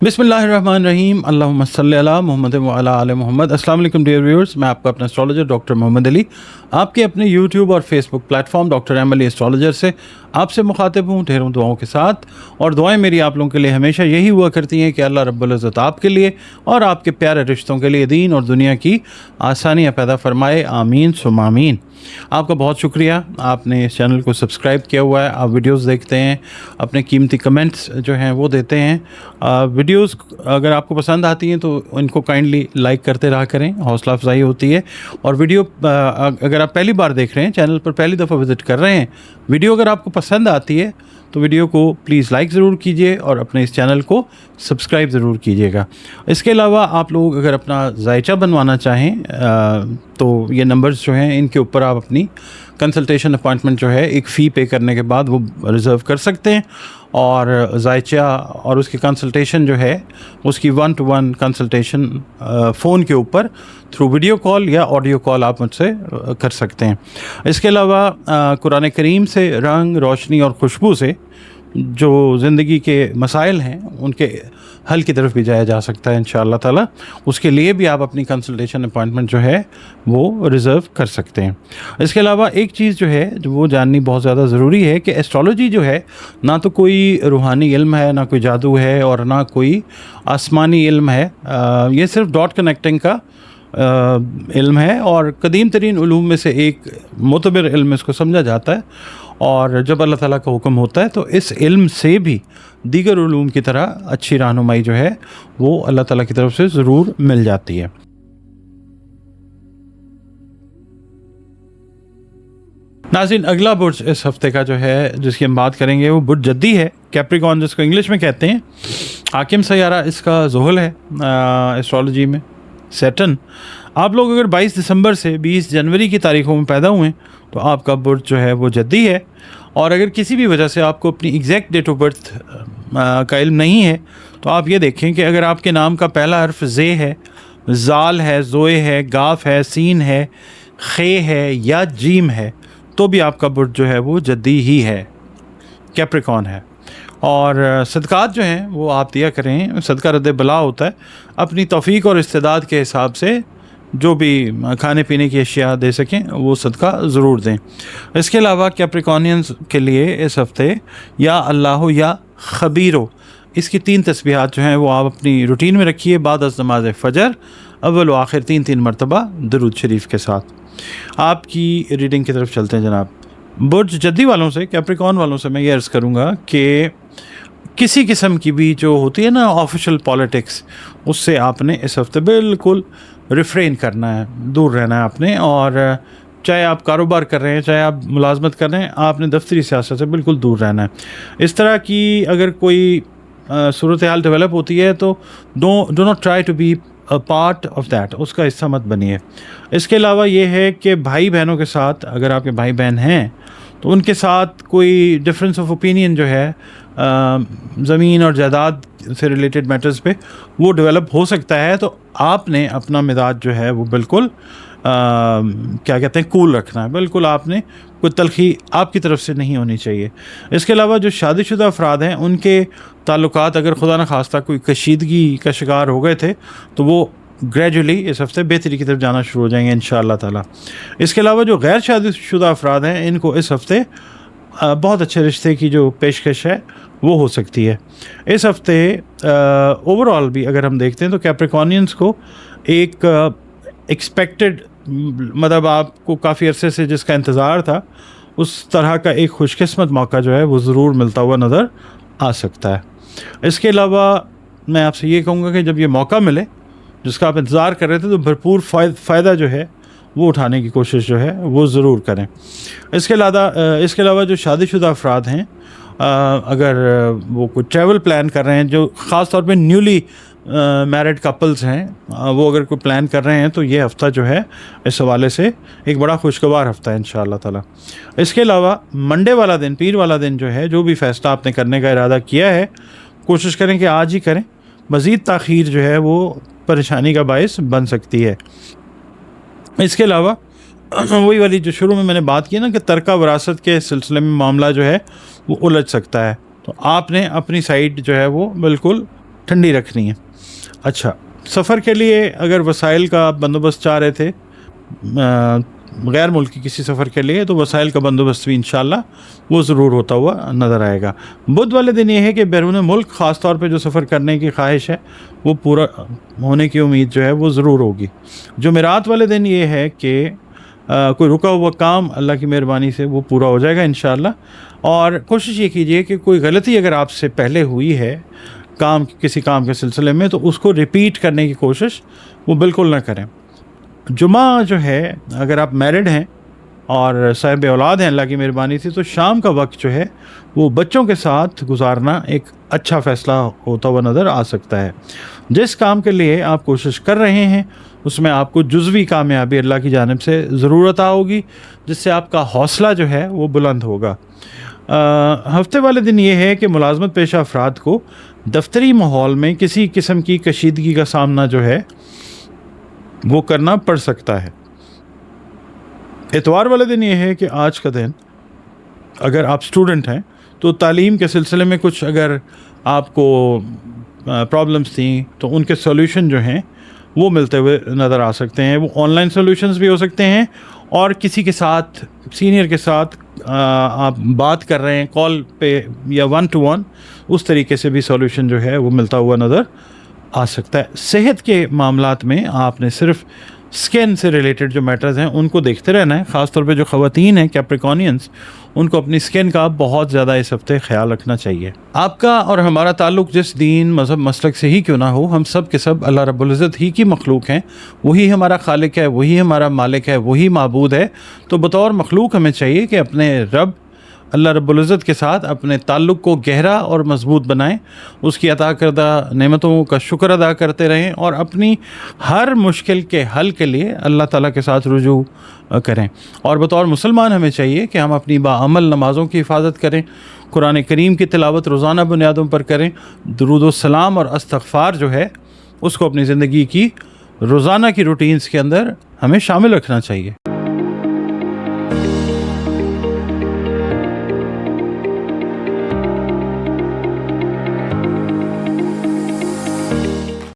बिस्मिल्लाहिर्रहमानिर्रहीम अल्लाहुम्मा सल्ली अला मुहम्मद व अला आले मोहम्मद। अस्सलाम वालेकुम डियर व्यूअर्स, मैं आपका अपना एस्ट्रोलॉजर डॉक्टर मोहम्मद अली आपके अपने यूट्यूब और Facebook platform doctor M Ali astrologer से आपसे मुखातिब हूँ ढेरों दुआओं के साथ। और दुआएं मेरी आप लोगों के लिए हमेशा यही हुआ करती हैं कि अल्लाह रब्बुल इज़्ज़त आपके लिए और आपके प्यारे रिश्तों के लिए दीन और दुनिया की आसानियाँ पैदा फरमाए, आमीन सुम आमीन। आपका बहुत शुक्रिया, आपने इस चैनल को सब्सक्राइब किया हुआ है, आप वीडियोस देखते हैं, अपने कीमती कमेंट्स जो हैं वो देते हैं। वीडियोस अगर आपको पसंद आती हैं तो इनको काइंडली लाइक करते रहा करें, हौसला अफजाई होती है। और वीडियो अगर आप पहली बार देख रहे हैं, चैनल पर पहली दफ़ा विज़िट कर रहे हैं, वीडियो अगर आपको पसंद आती है तो वीडियो को प्लीज़ लाइक ज़रूर कीजिए और अपने इस चैनल को सब्सक्राइब ज़रूर कीजिएगा। इसके अलावा आप लोग अगर अपना जायचा बनवाना चाहें तो ये नंबर्स जो हैं इनके ऊपर आप अपनी कंसल्टेशन अपॉइंटमेंट जो है एक फ़ी पे करने के बाद वो रिज़र्व कर सकते हैं। और जायचा और उसकी कंसल्टेशन जो है उसकी 1-to-1 कंसल्टेशन फ़ोन के ऊपर थ्रू वीडियो कॉल या ऑडियो कॉल आप मुझसे कर सकते हैं। इसके अलावा कुरान करीम से रंग, रोशनी और खुशबू से जो ज़िंदगी के मसाइल हैं उनके हल की तरफ भी जाया जा सकता है इंशाअल्लाह ताला। उसके लिए भी आप अपनी कंसल्टेशन अपॉइंटमेंट जो है वो रिज़र्व कर सकते हैं। इसके अलावा एक चीज़ जो है जो वो जाननी बहुत ज़्यादा ज़रूरी है कि एस्ट्रोलॉजी जो है ना तो कोई रूहानी इल्म है, ना कोई जादू है और ना कोई आसमानी इल्म है। ये सिर्फ डॉट कनेक्टिंग का इल्म है और कदीम तरीन उलूम में से एक मोतबर इल्म इसको समझा जाता है। और जब अल्लाह ताला का हुक्म होता है तो इस इल्म से भी दीगर उलूम की तरह अच्छी रहनुमाई जो है वो अल्लाह ताला की तरफ से ज़रूर मिल जाती है। नाज़रीन, अगला बुर्ज इस हफ्ते का जो है जिसकी हम बात करेंगे वो बुर्ज जद्दी है, कैप्रिकॉर्न जिसको इंग्लिश में कहते हैं। हाकिम सैयारा इसका ज़ुहल है एस्ट्रोलॉजी में, सैटर्न। आप लोग अगर 22 दिसंबर से 20 जनवरी की तारीखों में पैदा हुए तो आपका बुर्ज जो है वो जद्दी है। और अगर किसी भी वजह से आपको अपनी एग्जैक्ट डेट ऑफ बर्थ का इल्म नहीं है तो आप ये देखें कि अगर आपके नाम का पहला हर्फ ज़े है, ज़ाल है, ज़ोए है, गाफ है, सीन है, खे है या जीम है तो भी आपका बुर्ज जो है वो जद्दी ही है, कैप्रिकॉर्न है। और सदक़ात जो हैं वो आप दिया करें, सदका रद्द बला होता है। अपनी तौफ़ीक और इस्तेदाद के हिसाब से जो भी खाने पीने की अशिया दे सकें वो सदका ज़रूर दें। इसके अलावा कैप्रिकॉर्नियंस के लिए इस हफ़्ते या अल्लाह या ख़बीरो इसकी 3 तस्बीहात जो हैं वो आप अपनी रूटीन में रखिए बाद अज़ नमाज़ फ़जर अव्वल व आखिर 3-3 मरतबा दरूद शरीफ के साथ। आपकी रीडिंग की तरफ चलते हैं जनाब। बुर्ज जद्दी वालों से, कैप्रिकॉर्न वालों से मैं ये अर्ज़ करूँगा कि किसी किस्म की भी जो होती है ना ऑफिशियल पॉलिटिक्स, उससे आपने इस हफ्ते बिल्कुल रिफ्रेन करना है, दूर रहना है आपने। और चाहे आप कारोबार कर रहे हैं, चाहे आप मुलाजमत कर रहे हैं, आपने दफ्तरी सियासत से बिल्कुल दूर रहना है। इस तरह की अगर कोई सूरत हाल डेवलप होती है तो do not try to be a part of that, उसका हिस्सा मत बनिए। इसके अलावा ये है कि भाई बहनों के साथ, अगर आपके भाई बहन हैं तो उनके साथ कोई डिफरेंस ऑफ ओपिनियन जो है ज़मीन और जायदाद से रिलेटेड मैटर्स पे वो डेवलप हो सकता है। तो आपने अपना मिजाज जो है वो बिल्कुल क्या कहते हैं कूल रखना है, बिल्कुल आपने कोई तलखी आपकी तरफ से नहीं होनी चाहिए। इसके अलावा जो शादीशुदा अफराद हैं उनके ताल्लुकात अगर खुदा न खास्ता कोई कशीदगी का शिकार हो गए थे तो वो ग्रेजुअली इस हफ्ते बेहतरी की तरफ जाना शुरू हो जाएंगे इंशाअल्लाह ताला। इसके अलावा जो गैर शादीशुदा अफराद हैं इनको इस हफ्ते बहुत अच्छे रिश्ते की जो पेशकश है वो हो सकती है। इस हफ्ते ओवरऑल भी अगर हम देखते हैं तो कैप्रिकॉर्नियंस को एक एक्सपेक्टेड, मतलब आपको काफ़ी अरसे से जिसका इंतज़ार था उस तरह का एक खुशकिस्मत मौका जो है वो ज़रूर मिलता हुआ नज़र आ सकता है। इसके अलावा मैं आपसे ये कहूँगा कि जब ये मौका मिले जिसका आप इंतज़ार कर रहे थे तो भरपूर फ़ायदा जो है वो उठाने की कोशिश जो है वो ज़रूर करें। इसके अलावा जो शादीशुदा अफराद हैं अगर वो कोई ट्रैवल प्लान कर रहे हैं, जो ख़ास तौर पे न्यूली मैरिड कपल्स हैं वो अगर कोई प्लान कर रहे हैं तो ये हफ़्ता जो है इस हवाले से एक बड़ा खुशगवार हफ़्ता है इंशाअल्लाह ताला। इसके अलावा मंडे वाला दिन, पीर वाला दिन जो है, जो भी फ़ैसला आपने करने का इरादा किया है कोशिश करें कि आज ही करें। मज़ीद ताख़ीर जो है वो परेशानी का बायस बन सकती है। इसके अलावा वही वाली जो शुरू में मैंने बात की ना कि तरका वरासत के सिलसिले में मामला जो है वो उलझ सकता है, तो आपने अपनी साइड जो है वो बिल्कुल ٹھنڈی رکھنی ہے. اچھا, سفر کے لیے اگر وسائل کا بندوبست چاہ رہے تھے غیر ملکی کسی سفر کے لیے, تو وسائل کا بندوبست بھی انشاءاللہ وہ ضرور ہوتا ہوا نظر آئے گا. بدھ والے دن یہ ہے کہ بیرون ملک خاص طور پہ جو سفر کرنے کی خواہش ہے وہ پورا ہونے کی امید جو ہے وہ ضرور ہوگی. جمعرات والے دن یہ ہے کہ کوئی رکا ہوا کام اللہ کی مہربانی سے وہ پورا ہو جائے گا انشاءاللہ. اور کوشش یہ کیجئے کہ کوئی غلطی اگر آپ سے پہلے ہوئی ہے کسی کام کے سلسلے میں, تو اس کو ریپیٹ کرنے کی کوشش وہ بالکل نہ کریں. جمعہ جو ہے اگر آپ میرڈ ہیں اور صاحب اولاد ہیں اللہ کی مہربانی سے, تو شام کا وقت جو ہے وہ بچوں کے ساتھ گزارنا ایک اچھا فیصلہ ہوتا ہوا نظر آ سکتا ہے. جس کام کے لیے آپ کوشش کر رہے ہیں اس میں آپ کو جزوی کامیابی اللہ کی جانب سے ضرور عطا ہوگی, جس سے آپ کا حوصلہ جو ہے وہ بلند ہوگا. ہفتے والے دن یہ ہے کہ ملازمت پیشہ افراد کو دفتری ماحول میں کسی قسم کی کشیدگی کا سامنا جو ہے وہ کرنا پڑ سکتا ہے. اتوار والے دن یہ ہے کہ آج کا دن اگر آپ اسٹوڈنٹ ہیں تو تعلیم کے سلسلے میں کچھ اگر آپ کو پرابلمس تھیں تو ان کے سولوشن جو ہیں وہ ملتے ہوئے نظر آ سکتے ہیں. وہ آن لائن سولوشنز بھی ہو سکتے ہیں, اور کسی کے ساتھ سینئر کے ساتھ آپ بات کر رہے ہیں کال پہ یا 1-to-1, اس طریقے سے بھی سولوشن جو ہے وہ ملتا ہوا نظر آ سکتا ہے. صحت کے معاملات میں آپ نے صرف سکن سے ریلیٹڈ جو میٹرز ہیں ان کو دیکھتے رہنا ہے. خاص طور پہ جو خواتین ہیں کیپریکونینز, ان کو اپنی سکن کا بہت زیادہ اس ہفتے خیال رکھنا چاہیے. آپ کا اور ہمارا تعلق جس دین مذہب مسلک سے ہی کیوں نہ ہو, ہم سب کے سب اللہ رب العزت ہی کی مخلوق ہیں. وہی ہمارا خالق ہے, وہی ہمارا مالک ہے, وہی معبود ہے. تو بطور مخلوق ہمیں چاہیے کہ اپنے رب اللہ رب العزت کے ساتھ اپنے تعلق کو گہرا اور مضبوط بنائیں, اس کی عطا کردہ نعمتوں کا شکر ادا کرتے رہیں, اور اپنی ہر مشکل کے حل کے لیے اللہ تعالیٰ کے ساتھ رجوع کریں. اور بطور مسلمان ہمیں چاہیے کہ ہم اپنی باعمل نمازوں کی حفاظت کریں, قرآن کریم کی تلاوت روزانہ بنیادوں پر کریں, درود و سلام اور استغفار جو ہے اس کو اپنی زندگی کی روزانہ کی روٹینز کے اندر ہمیں شامل رکھنا چاہیے.